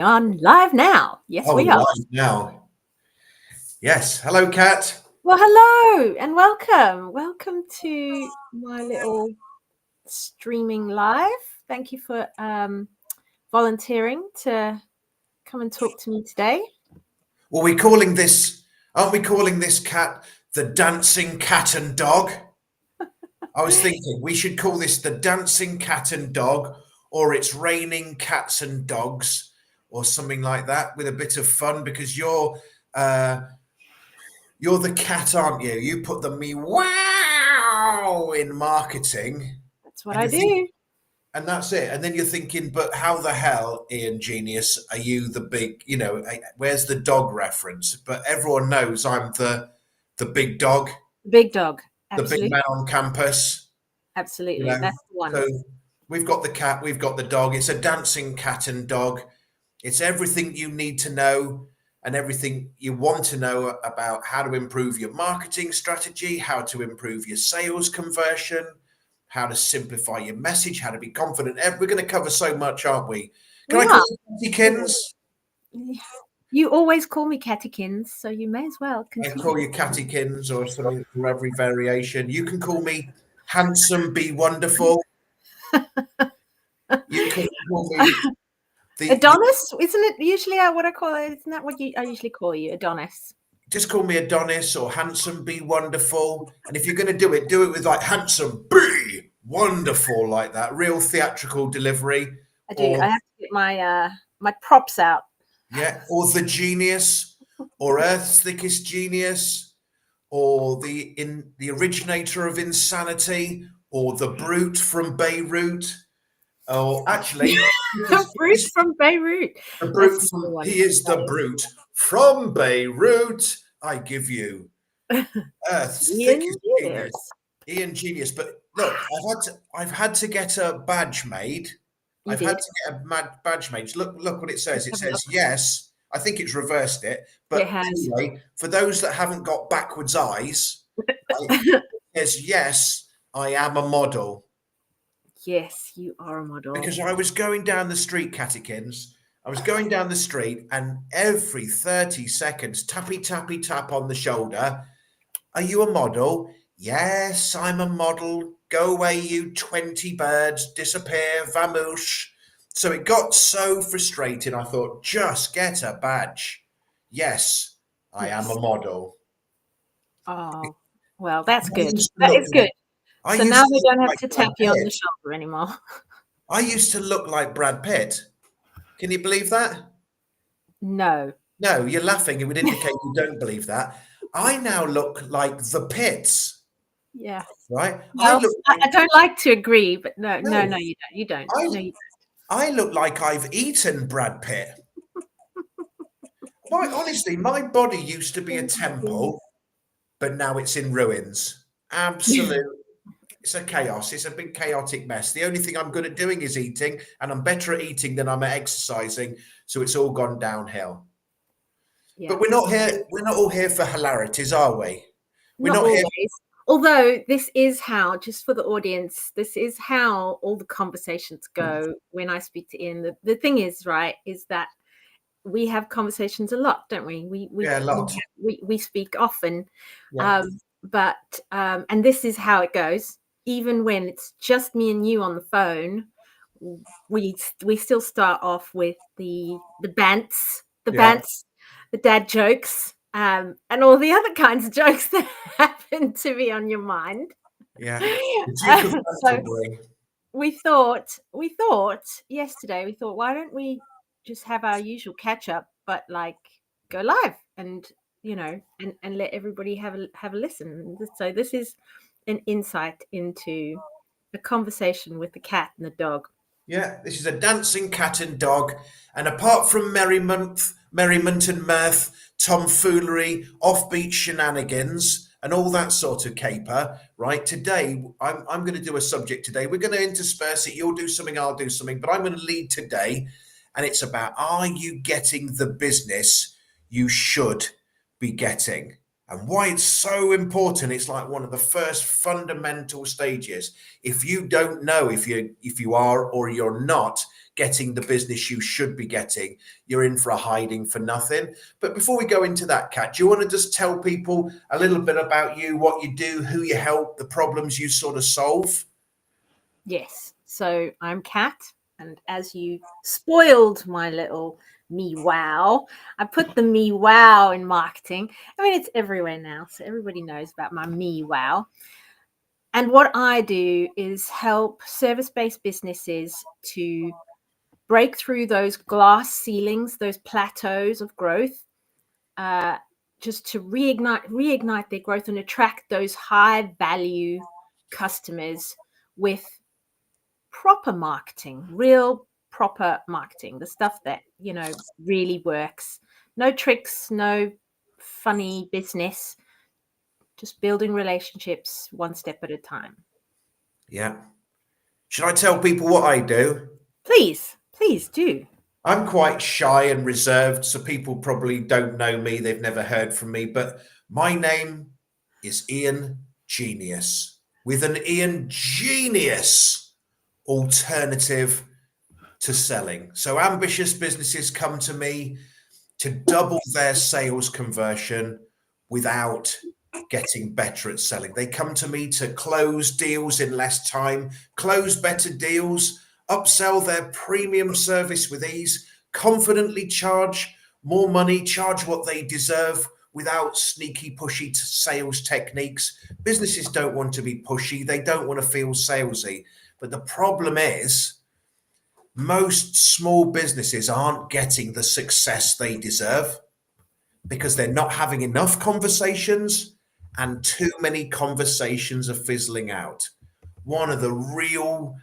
On live now. Yes, Oh, we are. live now. Yes. Hello, Kat. Well, hello and welcome. Welcome to my little streaming live. Thank you for volunteering to come and talk to me today. Well, aren't we calling this cat the dancing cat and dog? I was thinking we should call this the dancing cat and dog, or it's raining cats and dogs, or something like that, with a bit of fun because uh, you're the cat, aren't you? You put the me wow in marketing, That's what and I you think. do. And that's it. And then you're thinking, but how the hell, Ian Genius, are you the big, where's the dog reference? But everyone knows I'm the big dog, Big dog. the big Absolutely. man on campus, you Absolutely. know. That's the one. So we've got the cat, we've got the dog. It's a dancing cat and dog. It's everything you need to know and everything you want to know about how to improve your marketing strategy, how to improve your sales conversion, how to simplify your message, how to be confident. We're going to cover so much, aren't we? Can We I are. call you Cattykins? You always call me Cattykins, so you may as well I continue. call you Cattykins or something for every variation. You can call me Handsome Be Wonderful. You can call me Adonis, isn't it usually what I call it? Isn't that what I usually call you, Adonis? just call me Adonis or Handsome Be Wonderful. And if you're going to do it with like Handsome Be Wonderful, like that, real theatrical delivery. I do. I have to get my props out. Yeah, or The Genius, or Earth's Thickest Genius, or the originator of insanity, or the Brute from Beirut. Or actually, Brute from Beirut. the Brute from he is the Brute from Beirut. I give you Earth's thickest genius, Ian Genius. But look, I've had to get a badge made. You I've had did. to get a badge made. Look what it says. It says yes. I think it's reversed it. But It has. anyway, for those that haven't got backwards eyes, it says yes, I am a model. Yes, you are a model. Because I was going down the street, Cattykins. I was going down the street, and every 30 seconds, tappy, tappy, tap on the shoulder. Are you a model? Yes, I'm a model. Go away, you 20 birds. Disappear, vamoosh. So it got so frustrating, I thought, just get a badge. Yes, I am a model. Oh, well, that's good. That Is good. So now we don't have to tap you on the Pitt. shoulder anymore. I used to look like Brad Pitt. Can you believe that? No. No, you're laughing. It would indicate you don't believe that. I now look like the Pitts. Yeah. Right? Well, I don't like to agree, but no, you don't. You don't. I look like I've eaten Brad Pitt. Honestly, my body used to be a temple, but now it's in ruins. Absolute. It's a chaos. It's a big chaotic mess. The only thing I'm good at doing is eating, and I'm better at eating than I'm at exercising. So it's all gone downhill. Yeah. But we're not here. We're not all here for hilarities, are we? We're not always. Here. Although this is how, just for the audience, this is how all the conversations go when I speak to Ian. The thing is, right, is that we have conversations a lot, don't we? A lot. We speak often, yeah. And this is how it goes. Even when it's just me and you on the phone, we still start off with the bants, the dad jokes, and all the other kinds of jokes that happen to be on your mind. Yeah. So we thought yesterday, why don't we just have our usual catch up, but like go live and and let everybody have a listen. So this is an insight into a conversation with the cat and the dog. Yeah, this is a dancing cat and dog, and apart from merriment and mirth, tomfoolery, offbeat shenanigans, and all that sort of caper, right? Today, I'm going to do a subject today. We're going to intersperse it. You'll do something, I'll do something, but I'm going to lead today, and it's about, are you getting the business you should be getting? And why it's so important. It's like one of the first fundamental stages. If you don't know if you are or you're not getting the business you should be getting, you're in for a hiding for nothing. But before we go into that, Kat, do you want to just tell people a little bit about you, what you do, who you help, the problems you sort of solve? Yes. So I'm Kat, and as you spoiled my little me wow, I put the me wow in marketing. I mean, it's everywhere now, so everybody knows about my me wow. And what I do is help service-based businesses to break through those glass ceilings, those plateaus of growth, uh, just to reignite their growth and attract those high value customers with proper marketing, real proper marketing, the stuff that, really works. No tricks, no funny business, just building relationships one step at a time. Yeah. Should I tell people what I do? Please do. I'm quite shy and reserved, so people probably don't know me. They've never heard from me, but my name is Ian Genius, with an Ian Genius alternative to selling. So ambitious businesses come to me to double their sales conversion without getting better at selling. They come to me to close deals in less time, close better deals, upsell their premium service with ease, confidently charge more money, charge what they deserve without sneaky, pushy sales techniques. Businesses don't want to be pushy, they don't want to feel salesy. But the problem is, most small businesses aren't getting the success they deserve because they're not having enough conversations and too many conversations are fizzling out. One of the real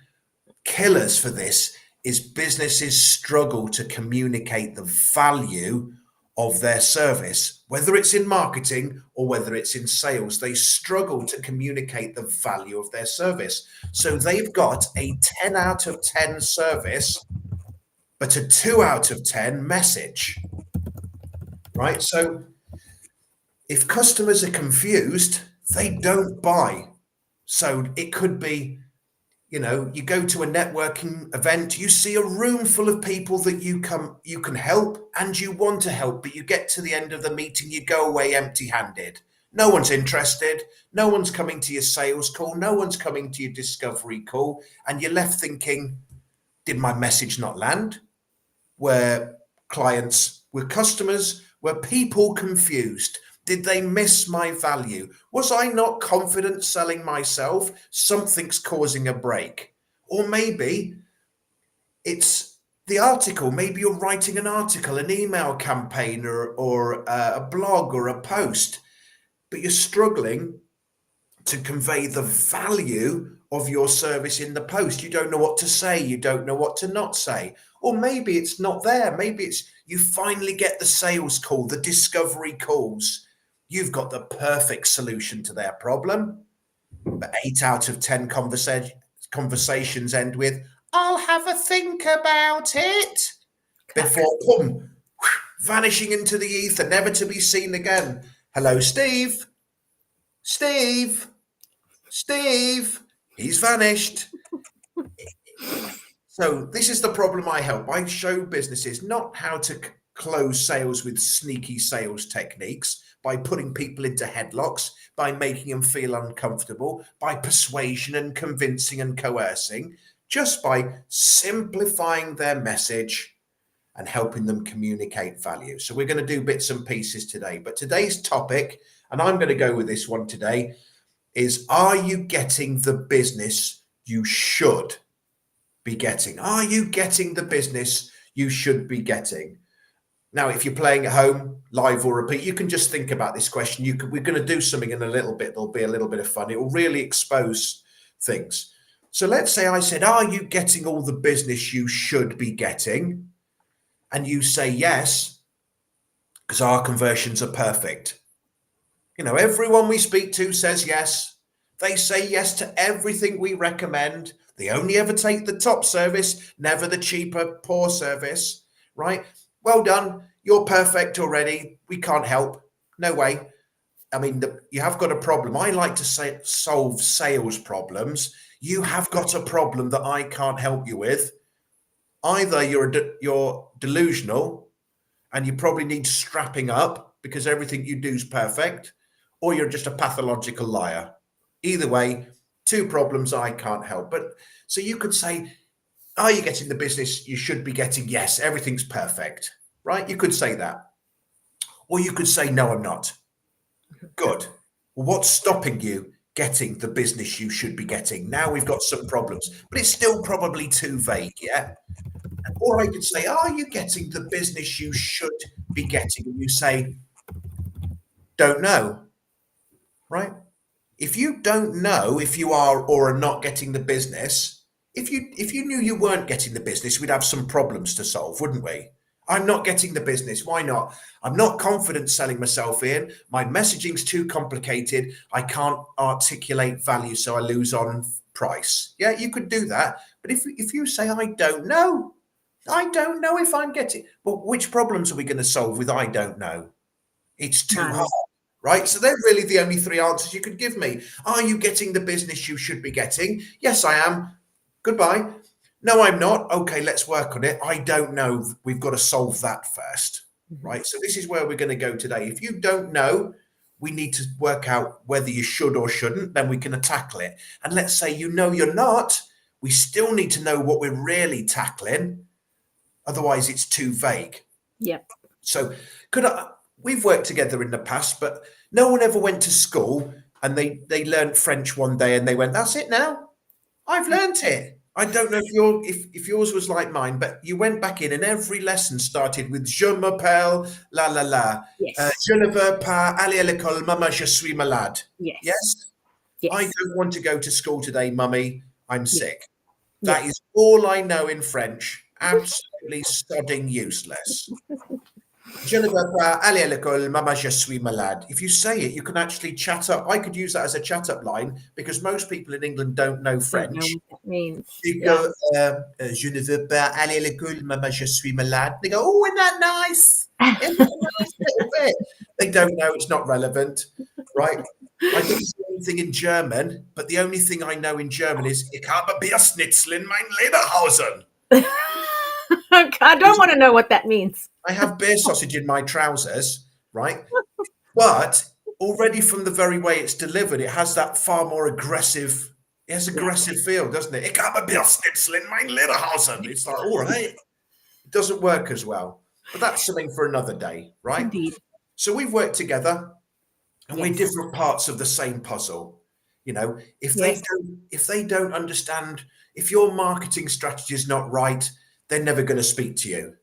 killers for this is businesses struggle to communicate the value of their service, whether it's in marketing or whether it's in sales. They struggle to communicate the value of their service. So they've got a 10 out of 10 service, but a 2 out of 10 message, right? So if customers are confused, they don't buy. So it could be, you go to a networking event, you see a room full of people that you can help and you want to help, but you get to the end of the meeting, you go away empty-handed. No one's interested. No one's coming to your sales call. No one's coming to your discovery call. And you're left thinking, did my message not land? Were customers, were people confused? Did they miss my value? Was I not confident selling myself? Something's causing a break. Or maybe it's the article. Maybe you're writing an article, an email campaign, or a blog or a post, but you're struggling to convey the value of your service in the post. You don't know what to say. You don't know what to not say. Or maybe it's not there. Maybe it's you finally get the sales call, the discovery calls. You've got the perfect solution to their problem. But 8 out of 10 conversations end with, I'll have a think about it. Before, boom, vanishing into the ether, never to be seen again. Hello, Steve. Steve. He's vanished. So this is the problem I help. I show businesses not how to close sales with sneaky sales techniques, by putting people into headlocks, by making them feel uncomfortable, by persuasion and convincing and coercing, just by simplifying their message and helping them communicate value. So we're going to do bits and pieces today. But today's topic, and I'm going to go with this one today, is, are you getting the business you should be getting? Are you getting the business you should be getting? Now, if you're playing at home, live or repeat, you can just think about this question. We're going to do something in a little bit. There'll be a little bit of fun. It will really expose things. So let's say I said, are you getting all the business you should be getting? And you say yes, because our conversions are perfect. Everyone we speak to says yes. They say yes to everything we recommend. They only ever take the top service, never the cheaper, poor service, right? Well done. You're perfect already. We can't help. No way. I mean, you have got a problem. I like to solve sales problems. You have got a problem that I can't help you with. Either you're delusional and you probably need strapping up because everything you do is perfect, or you're just a pathological liar. Either way, two problems I can't help. But so you could say, are you getting the business you should be getting? Yes, everything's perfect, right? You could say that. Or you could say, no, I'm not. Good. Well, what's stopping you getting the business you should be getting? Now we've got some problems, but it's still probably too vague, yeah? Or I could say, are you getting the business you should be getting? And you say, don't know, right? If you don't know if you are or are not getting the business, if you knew you weren't getting the business, we'd have some problems to solve, wouldn't we? I'm not getting the business. Why not? I'm not confident selling myself in. My messaging's too complicated. I can't articulate value, so I lose on price. Yeah, you could do that. But if you say, I don't know if I'm getting, well, which problems are we going to solve with I don't know? It's too hard, right? So they're really the only three answers you could give me. Are you getting the business you should be getting? Yes, I am. Goodbye. No, I'm not. Okay, let's work on it. I don't know. We've got to solve that 1st, right? So this is where we're going to go today. If you don't know, we need to work out whether you should or shouldn't, then we can tackle it. And let's say you know you're not, we still need to know what we're really tackling. Otherwise, it's too vague. Yep. So we've worked together in the past, but no one ever went to school and they learned French one day and they went, that's it now. I've learnt it. I don't know if yours was like mine, but you went back in and every lesson started with Je m'appelle la la la. Yes. Je ne veux pas aller à l'école, maman, je suis malade. Yes. Yes? Yes. I don't want to go to school today, mummy. I'm sick. Yes. That is all I know in French. Absolutely sodding useless. Je ne veux pas aller à l'école, maman, je suis malade. If you say it, you can actually chat up. I could use that as a chat up line because most people in England don't know French. Don't know what that means. You go, je ne veux pas aller à l'école, maman, je suis malade. They go, oh, isn't that nice? Isn't that a nice little bit? They don't know, it's not relevant, right? I do the same thing in German, but the only thing I know in German is, ich habe Bierschnitzel in mein Lederhosen. I don't want to know what that means. I have beer sausage in my trousers, right? But already from the very way it's delivered, it has that far more aggressive, it has aggressive feel, doesn't it? Ich habe Bierschnitzel in mein Lederhosen. It's like, all right. It doesn't work as well. But that's something for another day, right? Indeed. So we've worked together and we're different parts of the same puzzle. You know, if they don't understand, if your marketing strategy is not right, they're never going to speak to you.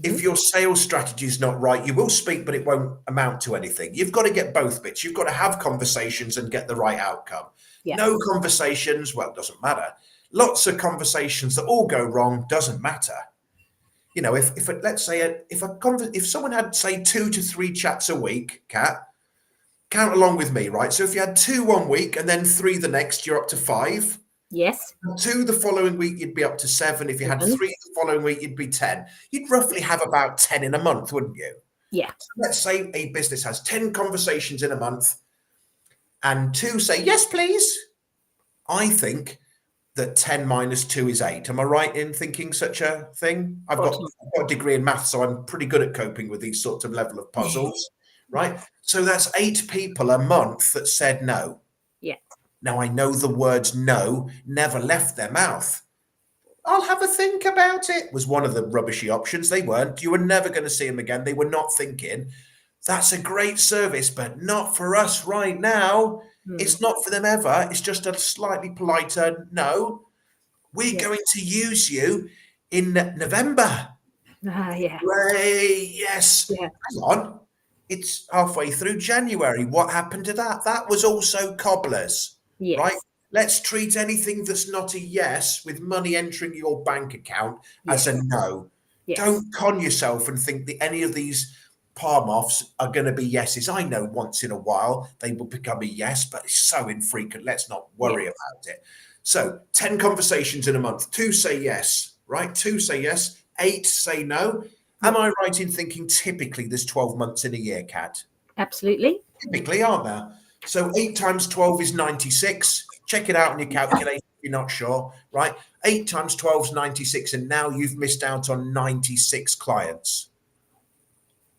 If your sales strategy is not right, you will speak, but it won't amount to anything. You've got to get both bits. You've got to have conversations and get the right outcome. Yeah. No conversations, well, it doesn't matter. Lots of conversations that all go wrong, doesn't matter. You know, if let's say if someone had, say, 2 to 3 chats a week, Kat, count along with me, right? So if you had 2 one week and then 3 the next, you're up to 5. Yes. 2 the following week, you'd be up to 7. If you had 3 the following week, you'd be 10. You'd roughly have about 10 in a month, wouldn't you? Yeah. So let's say a business has 10 conversations in a month and 2 say, yes, please. I think that 10 minus 2 is 8. Am I right in thinking such a thing? I've got a degree in maths, so I'm pretty good at coping with these sorts of level of puzzles, right? So that's 8 people a month that said no. Yeah. Now, I know the words no never left their mouth. I'll have a think about it was one of the rubbishy options. They weren't. You were never going to see them again. They were not thinking, that's a great service, but not for us right now. It's not for them ever. It's just a slightly politer no. We're going to use you in November. Yeah. Great. Yes. Yeah. Hang on. It's halfway through January. What happened to that? That was also cobblers. Yes. Right? Let's treat anything that's not a yes with money entering your bank account as a no. Yes. Don't con yourself and think that any of these palm offs are going to be yeses. I know once in a while they will become a yes, but it's so infrequent. Let's not worry about it. So 10 conversations in a month, 2 say yes, right? 2 say yes, 8 say no. Am I right in thinking typically there's 12 months in a year, Kat? Absolutely. Typically, aren't there? So 8 times 12 is 96. Check it out on your calculator if you're not sure, right? 8 times 12 is 96, and now you've missed out on 96 clients.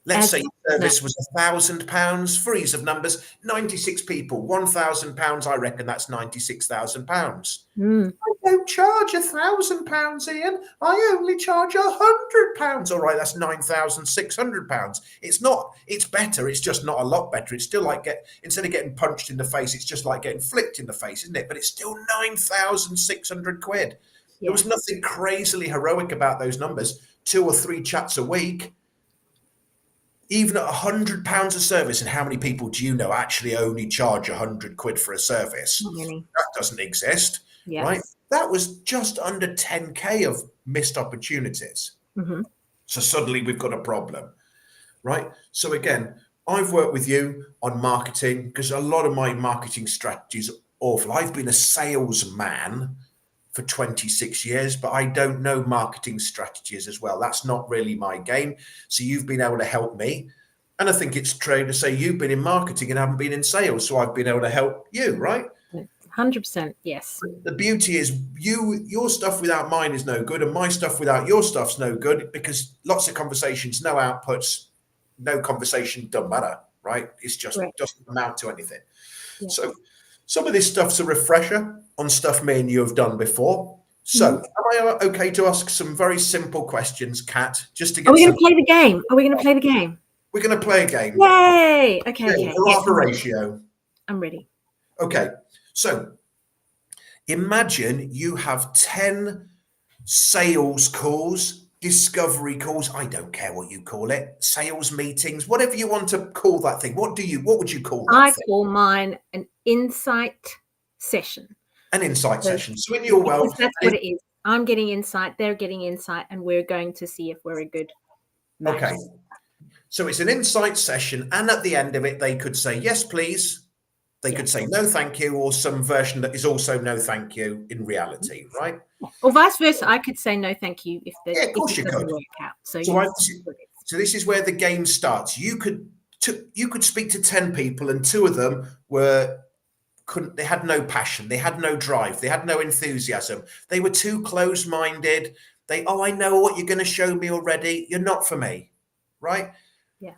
Let's say your service was £1,000, for ease of numbers, 96 people, £1,000. I reckon that's £96,000. Mm. I don't charge £1,000, Ian. I only charge £100. All right, that's £9,600. It's not. It's better. It's just not a lot better. It's still like instead of getting punched in the face, it's just like getting flicked in the face, isn't it? But it's still £9,600. Yeah. There was nothing crazily heroic about those numbers. 2 or 3 chats a week. Even at £100 a service, and how many people do you know actually only charge £100 for a service? Not many. That doesn't exist, Yes. right? That was just under 10K of missed opportunities. Mm-hmm. So suddenly we've got a problem, right? So again, I've worked with you on marketing because a lot of my marketing strategies are awful. I've been a salesman for 26 years, but I don't know marketing strategies as well. That's not really my game. So you've been able to help me. And I think it's true to say you've been in marketing and haven't been in sales. So I've been able to help you, right? 100%, yes. The beauty is your stuff without mine is no good, and my stuff without your stuff's no good, because lots of conversations, no outputs, no conversation, doesn't matter, right? It's just doesn't amount to anything. Yeah. So some of this stuff's a refresher on stuff me and you have done before. So am I okay to ask some very simple questions, Kat, just to get? Are we going to play the game? Are we going to play the game? We're going to play a game. Yay! Okay. Half a ratio. I'm ready. Okay. So imagine you have 10 sales calls, discovery calls. I don't care what you call it. Sales meetings, whatever you want to call that thing. What would you call that? I call mine an insight session. An insight session. So in your world, that's what it is. I'm getting insight, they're getting insight, and we're going to see if we're a good match. Okay. So it's an insight session, and at the end of it, they could say, yes, please. They could say no, thank you, or some version that is also no, thank you in reality, right? Or vice versa. I could say no, thank you if of course you could. Work out. So this is where the game starts. You could speak to 10 people, and 2 of them they had no passion, they had no drive, they had no enthusiasm. They were too close-minded. I know what you're going to show me already. You're not for me, right? Yeah.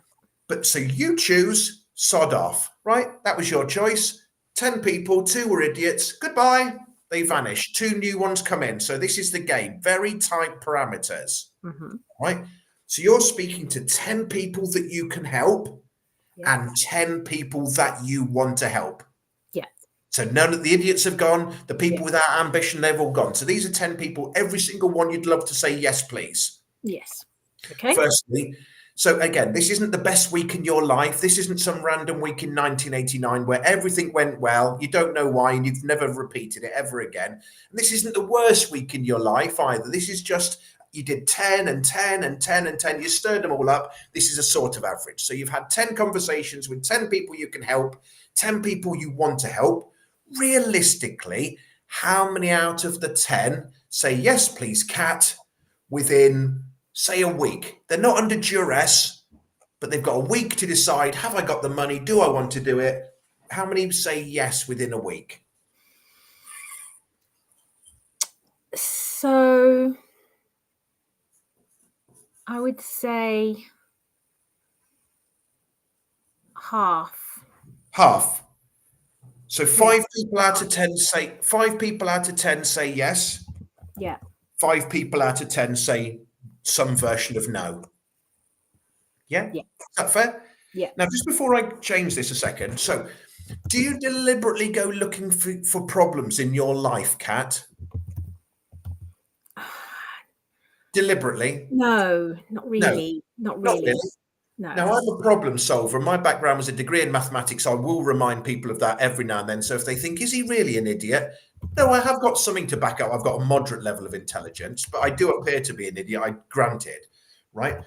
But so you choose. Sod off, right? That was your choice. 10 people, 2 were idiots. Goodbye. They vanished. 2 new ones come in. So this is the game. Very tight parameters, right? So you're speaking to 10 people that you can help and 10 people that you want to help. Yeah. So none of the idiots have gone. The people without ambition, they've all gone. So these are 10 people. Every single one you'd love to say yes, please. Yes. Okay. Firstly, so again, this isn't the best week in your life. This isn't some random week in 1989 where everything went well. You don't know why, and you've never repeated it ever again. And this isn't the worst week in your life either. This is just you did 10 and 10 and 10 and 10. You stirred them all up. This is a sort of average. So you've had 10 conversations with 10 people you can help, 10 people you want to help. Realistically, how many out of the 10 say, yes, please, Kat, within, say, a week? They're not under duress, but they've got a week to decide, have I got the money? Do I want to do it? How many say yes within a week? So I would say half. Half. So 5 people out of 10 say 5 people out of 10 say yes. Yeah. 5 people out of 10 say some version of no. Yeah? Yeah. Is that fair? Yeah. Now, just before I change this a second, so do you deliberately go looking for problems in your life, Kat? Deliberately? No, not really. No. Not really. No. Now, I'm a problem solver. My background was a degree in mathematics. I will remind people of that every now and then. So if they think, is he really an idiot? No, I have got something to back up. I've got a moderate level of intelligence, but I do appear to be an idiot. I granted, right?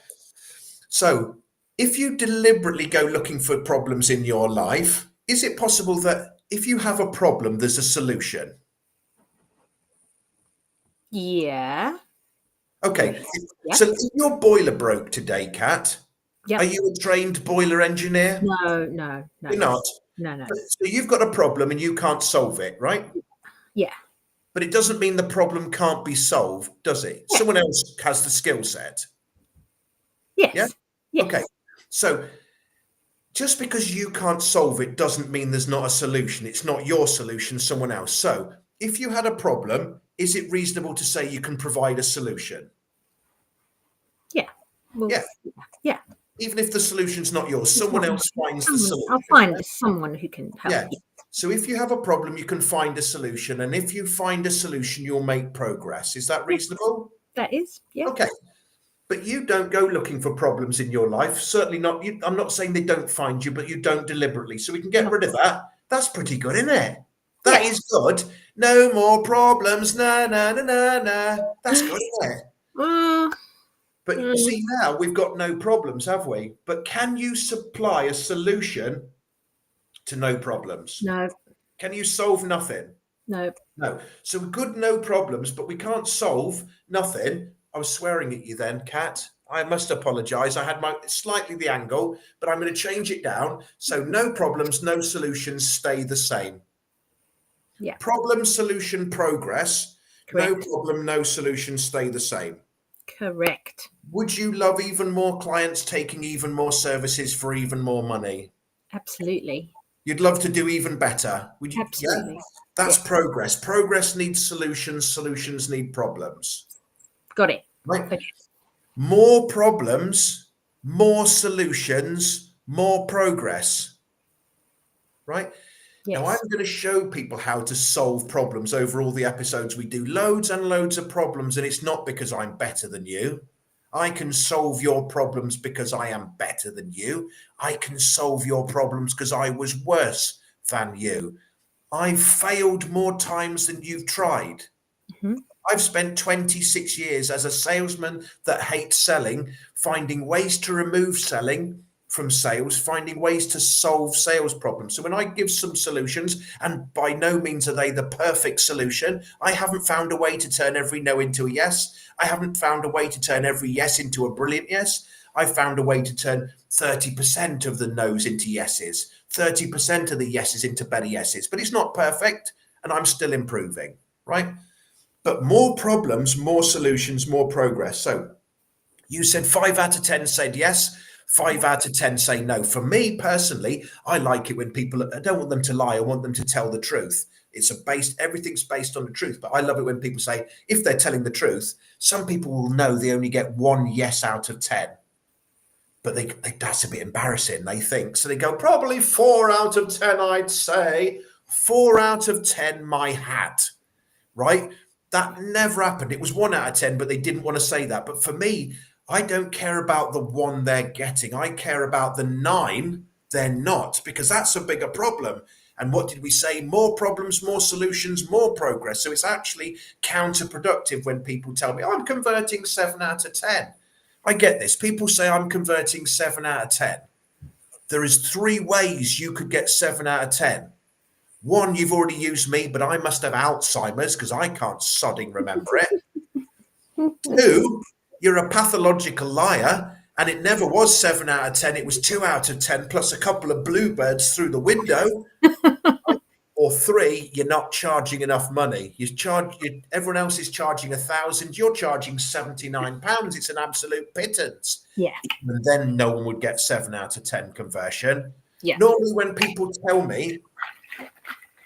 So if you deliberately go looking for problems in your life, is it possible that if you have a problem, there's a solution? Yeah. Okay. Yeah. So if your boiler broke today, Kat, are you a trained boiler engineer? No. You're not? No. So you've got a problem and you can't solve it, right? Yeah. But it doesn't mean the problem can't be solved, does it? Yeah. Someone else has the skill set. Yes. Yeah? Yes. Okay. So just because you can't solve it doesn't mean there's not a solution. It's not your solution, someone else. So if you had a problem, is it reasonable to say you can provide a solution? Yeah. Well, Yeah. yeah. Even if the solution's not yours, It's someone not else finds the someone, solution. I'll find someone who can help. Yeah. So if you have a problem, you can find a solution. And if you find a solution, you'll make progress. Is that reasonable? That is, yeah. Okay. But you don't go looking for problems in your life. Certainly not. I'm not saying they don't find you, but you don't deliberately. So we can get rid of that. That's pretty good, isn't it? That is good. No more problems. Na, na, na, na, na. That's good, isn't it? But see, now we've got no problems, have we? But can you supply a solution to no problems? No. Can you solve nothing? No. No. So good, no problems, but we can't solve nothing. I was swearing at you then, Kat. I must apologize. I had my slightly the angle, but I'm going to change it down. So no problems, no solutions, stay the same. Yeah. Problem, solution, progress. Correct. No problem, no solution, stay the same. Correct. Would you love even more clients taking even more services for even more money? Absolutely. You'd love to do even better. Would you? Absolutely. Yeah? That's Yeah. progress. Progress needs solutions. Solutions need problems. Got it. Right? Okay. More problems, more solutions, more progress. Right? Yes. Now, I'm going to show people how to solve problems over all the episodes. We do loads and loads of problems, and it's not because I'm better than you. I can solve your problems because I am better than you. I can solve your problems because I was worse than you. I've failed more times than you've tried. Mm-hmm. I've spent 26 years as a salesman that hates selling, finding ways to remove selling from sales, finding ways to solve sales problems. So when I give some solutions, and by no means are they the perfect solution, I haven't found a way to turn every no into a yes. I haven't found a way to turn every yes into a brilliant yes. I found a way to turn 30% of the no's into yeses, 30% of the yeses into better yeses. But it's not perfect, and I'm still improving, right? But more problems, more solutions, more progress. So you said 5 out of 10 said yes, 5 out of 10 say no. For me personally, I like it when people, I don't want them to lie, I want them to tell the truth. Everything's based on the truth. But I love it when people say, if they're telling the truth, some people will know they only get 1 yes out of 10. But that's a bit embarrassing, they think. So they go, probably 4 out of 10, I'd say. 4 out of 10, my hat, right? That never happened. It was 1 out of 10, but they didn't want to say that. But for me, I don't care about the 1 they're getting. I care about the 9 they're not, because that's a bigger problem. And what did we say? More problems, more solutions, more progress. So it's actually counterproductive when people tell me, I'm converting 7 out of 10. I get this. People say I'm converting 7 out of 10. There is 3 ways you could get 7 out of 10. 1, you've already used me, but I must have Alzheimer's because I can't sodding remember it. 2, you're a pathological liar, and it never was 7 out of 10. It was 2 out of 10 plus a couple of bluebirds through the window. Or 3, you're not charging enough money. Everyone else is charging 1,000. You're charging £79. It's an absolute pittance. Yeah. And then no one would get 7 out of 10 conversion. Yeah. Normally, when people tell me,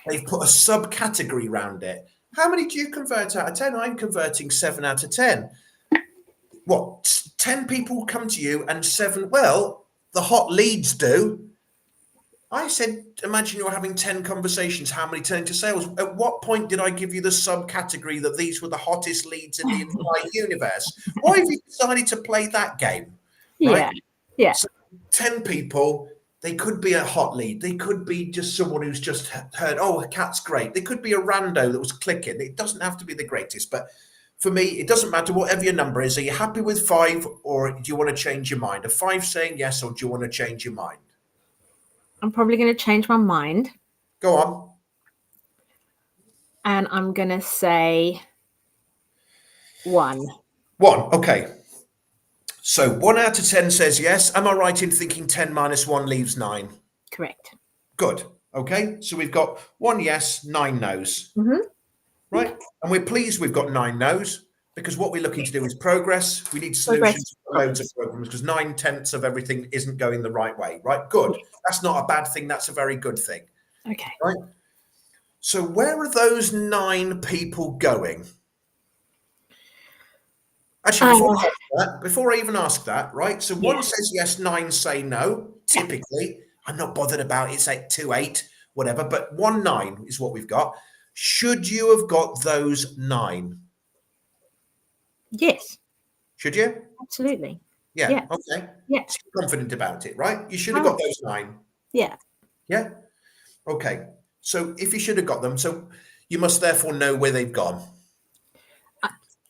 they've put a subcategory around it. How many do you convert out of 10? I'm converting 7 out of 10. What? 10 people come to you and 7? Well, the hot leads do. I said, imagine you're having 10 conversations. How many turn into sales? At what point did I give you the subcategory that these were the hottest leads in the entire universe? Why have you decided to play that game? Right? Yeah. Yeah. So 10 people, they could be a hot lead. They could be just someone who's just heard, oh, a cat's great. They could be a rando that was clicking. It doesn't have to be the greatest. But for me, it doesn't matter whatever your number is. Are you happy with 5, or do you want to change your mind? Are 5 saying yes, or do you want to change your mind? I'm probably going to change my mind. Go on. And I'm going to say 1. 1. Okay. So 1 out of 10 says yes. Am I right in thinking 10 minus 1 leaves 9? Correct. Good. Okay. So we've got 1 yes, 9 no's. Mm-hmm. right? And we're pleased we've got 9 no's, because what we're looking to do is progress. We need Progress solutions for loads of problems, because 9/10 of everything isn't going the right way, right? Good. That's not a bad thing. That's a very good thing, Okay. right? So where are those 9 people going? Actually, before I even ask that, right? So Yeah. one says yes, 9 say no. Typically, I'm not bothered about it's 8, 2, 8, whatever, but 1, 9 is what we've got. Should you have got those 9? Yes. Should you? Absolutely. Yeah. Yeah. Okay. Yeah. So you're confident about it, right? You should have got Oh, those 9. yeah. Yeah. Okay. So if you should have got them, so you must therefore know where they've gone.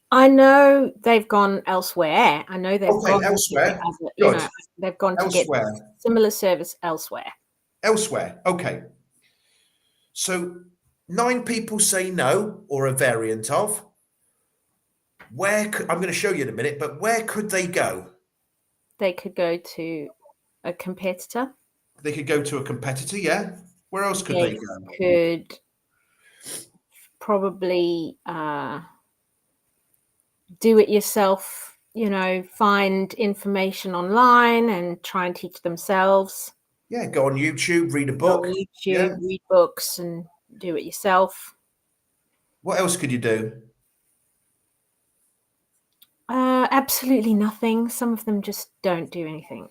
I know they've gone elsewhere. I know they've Okay, gone to get elsewhere. other, Good. they've gone to get Elsewhere. similar service elsewhere. Elsewhere. Okay. So 9 people say no, or a variant of. I'm going to show you in a minute, but where could they go? They could go to a competitor. They could go to a competitor, yeah. Where else could they They go? could probably do it yourself, find information online and try and teach themselves. Yeah, go on YouTube, read a Go on book. Yeah. YouTube, read books, and do it yourself. What else could you do? Absolutely nothing. Some of them just don't do anything.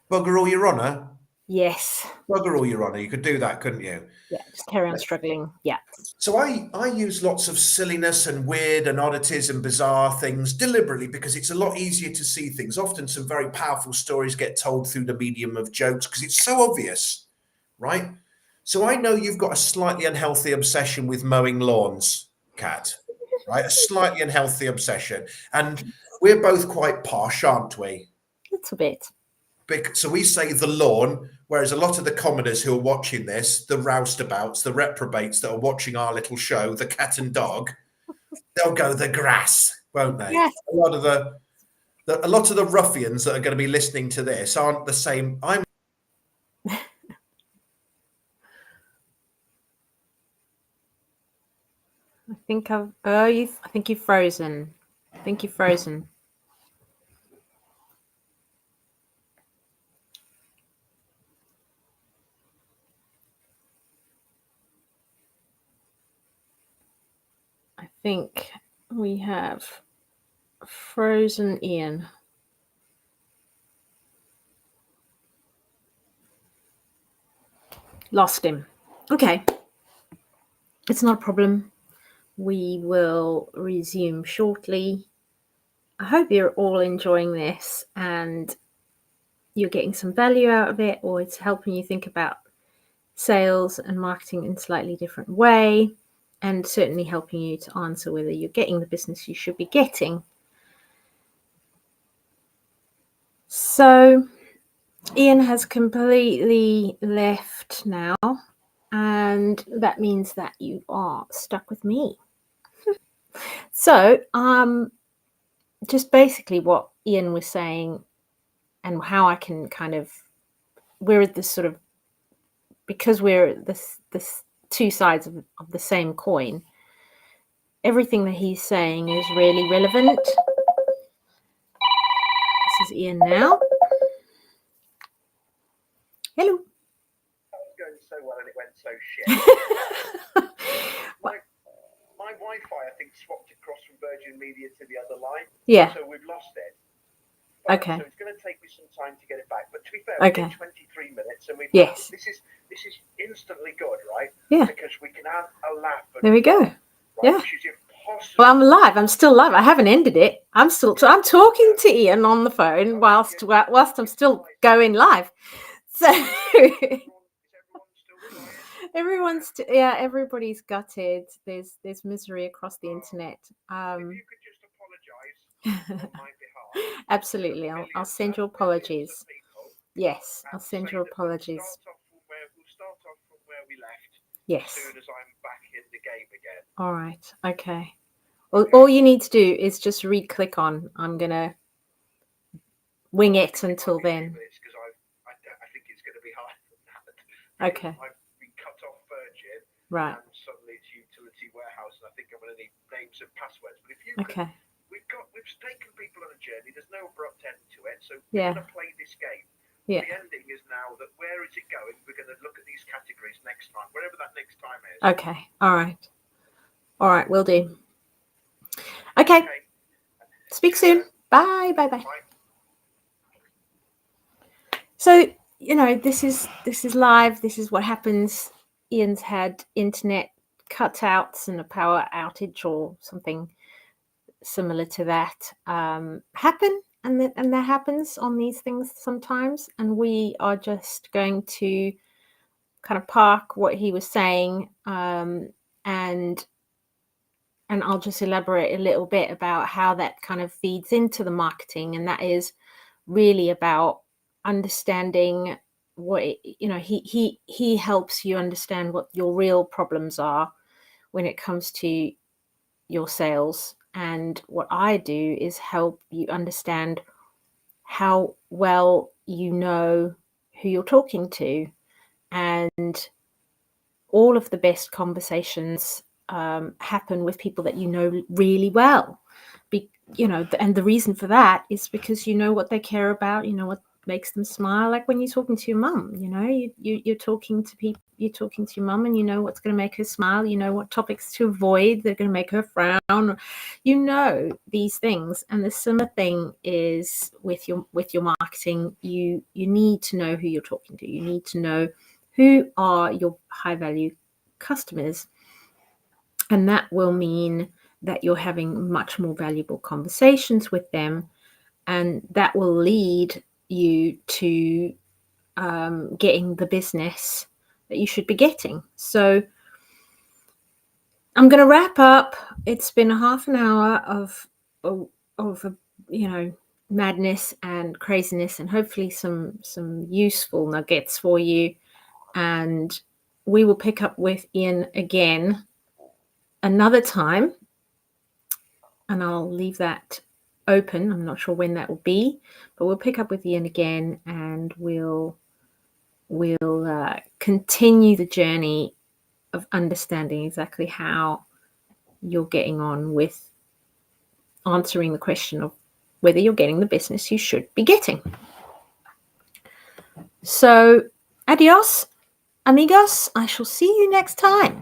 Bugger all your honour. Yes. Bugger all your honour. You could do that, couldn't you? Yeah, just carry on struggling. Yeah. So I use lots of silliness and weird and oddities and bizarre things deliberately, because it's a lot easier to see things. Often some very powerful stories get told through the medium of jokes because it's so obvious, right? So I know you've got a slightly unhealthy obsession with mowing lawns, Kat, right? A slightly unhealthy obsession. And we're both quite posh, aren't we? A little bit. So we say the lawn, whereas a lot of the commoners who are watching this, the roustabouts, the reprobates that are watching our little show, the cat and dog, they'll go the grass, won't they? Yes. A lot of the ruffians that are going to be listening to this aren't the same. I think I think you've frozen. I think you've frozen. I think we have frozen Ian. Lost him. Okay. It's not a problem. We will resume shortly. I hope you're all enjoying this and you're getting some value out of it, or it's helping you think about sales and marketing in a slightly different way, and certainly helping you to answer whether you're getting the business you should be getting. So Ian has completely left now, and that means that you are stuck with me. So just basically what Ian was saying and how I can we're at this sort of, because we're this two sides of the same coin, everything that he's saying is really relevant. This is Ian now. Hello. That was going so well and it went so shit. my Wi-Fi, I think, swapped across from Virgin Media to the other line. Yeah. So we've lost it. Okay. So it's going to take me some time to get it back. But to be fair, Okay. we did 23 minutes, and Yes. this is instantly good, right? Yeah. Because we can have a laugh. There we go. Right? Yeah. Which is impossible. Well, I'm alive. I'm still live. I haven't ended it. I'm talking to Ian on the phone whilst I'm still going live. So everybody's gutted. There's misery across the internet. If you could just apologise on my behalf. Absolutely. I'll send you apologies. Yes, I'll send you apologies. We'll start off from where we left. Yes. As soon as I'm back in the game again. All right. Okay. Well, all you need to do is just re-click on. I'm gonna wing it until then. Because I think it's going to be hard. Okay. I've been cut off Virgin. Right. And suddenly it's Utility Warehouse, and I think I'm going to need names and passwords. But if you Okay. we've taken people on a journey. There's no abrupt end to it. So Yeah. we're going to play this game. Yeah. The ending is now that where is it going? We're going to look at these categories next time, wherever that next time is. Okay. All right. All right. Will do. Okay. Speak soon. Bye. Bye. Bye. Bye. So, you know, this is live. This is what happens. Ian's had internet cutouts and a power outage or something similar to that happen, and that happens on these things sometimes. And we are just going to kind of park what he was saying, and I'll just elaborate a little bit about how that kind of feeds into the marketing, and that is really about understanding what he helps you understand what your real problems are when it comes to your sales. And what I do is help you understand how well you know who you're talking to, and all of the best conversations happen with people that you know really well. And the reason for that is because you know what they care about, you know what makes them smile. Like when you're talking to your mum, you're talking to people, you're talking to your mum, and you know what's going to make her smile, you know what topics to avoid that are going to make her frown, you know these things. And the similar thing is with your marketing. You need to know who you're talking to. You need to know who are your high value customers, and that will mean that you're having much more valuable conversations with them, and that will lead you to getting the business that you should be getting. So I'm going to wrap up. It's been a half an hour of madness and craziness, and hopefully some useful nuggets for you. And we will pick up with Ian again another time, and I'll leave that open. I'm not sure when that will be, but we'll pick up with Ian again, and we'll continue the journey of understanding exactly how you're getting on with answering the question of whether you're getting the business you should be getting. So, adios, amigos. I shall see you next time.